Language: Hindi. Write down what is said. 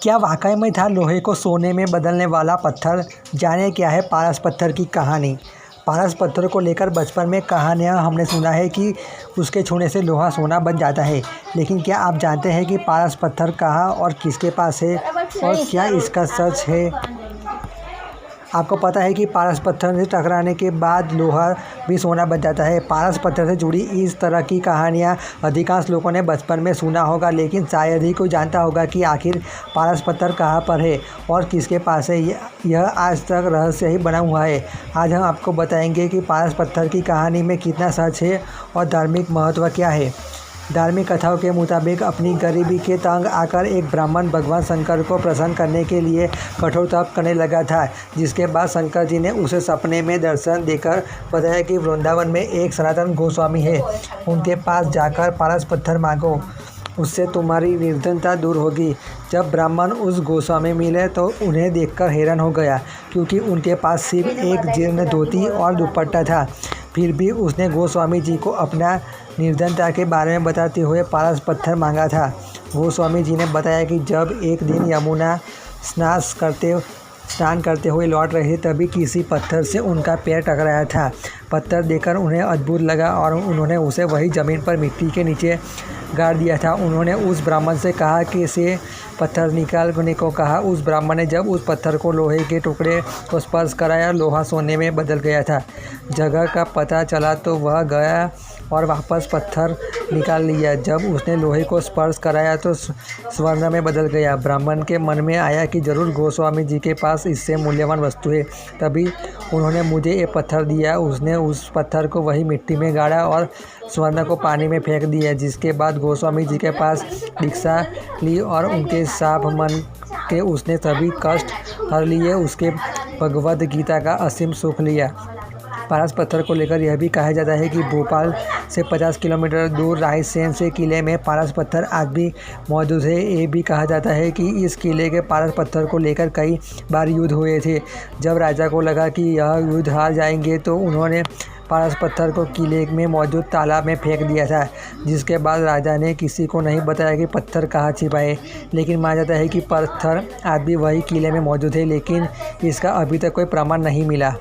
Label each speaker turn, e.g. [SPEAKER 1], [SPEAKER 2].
[SPEAKER 1] क्या वाकई में था लोहे को सोने में बदलने वाला पत्थर? जाने क्या है पारस पत्थर की कहानी। पारस पत्थर को लेकर बचपन में कहानियाँ हमने सुना है कि उसके छूने से लोहा सोना बन जाता है। लेकिन क्या आप जानते हैं कि पारस पत्थर कहाँ और किसके पास है और क्या इसका सच है? आपको पता है कि पारस पत्थर से टकराने के बाद लोहा भी सोना बन जाता है। पारस पत्थर से जुड़ी इस तरह की कहानियाँ अधिकांश लोगों ने बचपन में सुना होगा, लेकिन शायद ही कोई जानता होगा कि आखिर पारस पत्थर कहाँ पर है और किसके पास है। यह आज तक रहस्य ही बना हुआ है। आज हम आपको बताएंगे कि पारस पत्थर की कहानी में कितना सच है और धार्मिक महत्व क्या है। धार्मिक कथाओं के मुताबिक अपनी गरीबी के तंग आकर एक ब्राह्मण भगवान शंकर को प्रसन्न करने के लिए कठोर तप करने लगा था, जिसके बाद शंकर जी ने उसे सपने में दर्शन देकर बताया कि वृंदावन में एक सनातन गोस्वामी है, उनके पास जाकर पारस पत्थर मांगो, उससे तुम्हारी निर्धनता दूर होगी। जब ब्राह्मण उस गोस्वामी मिले तो उन्हें देखकर हैरान हो गया, क्योंकि उनके पास सिर्फ एक जीर्ण धोती और दुपट्टा था। फिर भी उसने गोस्वामी जी को अपना निर्धनता के बारे में बताते हुए पारस पत्थर मांगा था। गोस्वामी जी ने बताया कि जब एक दिन यमुना स्नान करते हुए लौट रहे तभी किसी पत्थर से उनका पैर टकराया था। पत्थर देखकर उन्हें अद्भुत लगा और उन्होंने उसे वही ज़मीन पर मिट्टी के नीचे गाड़ दिया था। उन्होंने उस ब्राह्मण से कहा कि से पत्थर निकालने को कहा। उस ब्राह्मण ने जब उस पत्थर को लोहे के टुकड़े को स्पर्श कराया, लोहा सोने में बदल गया था। जगह का पता चला तो वह गया और वापस पत्थर निकाल लिया। जब उसने लोहे को स्पर्श कराया तो स्वर्ण में बदल गया। ब्राह्मण के मन में आया कि जरूर गोस्वामी जी के पास इससे मूल्यवान वस्तु है, तभी उन्होंने मुझे ये पत्थर दिया। उसने उस पत्थर को वही मिट्टी में गाड़ा और स्वर्ण को पानी में फेंक दिया, जिसके बाद गोस्वामी जी के पास दीक्षा ली और उनके साफ मन के उसने सभी कष्ट हर लिए। उसके भगवद गीता का असीम सुख लिया। पारस पत्थर को लेकर यह भी कहा जाता है कि भोपाल से 50 किलोमीटर दूर रायसेन से किले में पारस पत्थर आज भी मौजूद है। ये भी कहा जाता है कि इस किले के पारस पत्थर को लेकर कई बार युद्ध हुए थे। जब राजा को लगा कि यह युद्ध हार जाएंगे तो उन्होंने पारस पत्थर को किले में मौजूद तालाब में फेंक दिया था, जिसके बाद राजा ने किसी को नहीं बताया कि पत्थर कहाँ छिपाए। लेकिन माना जाता है कि पत्थर आज भी वही किले में मौजूद है, लेकिन इसका अभी तक कोई प्रमाण नहीं मिला।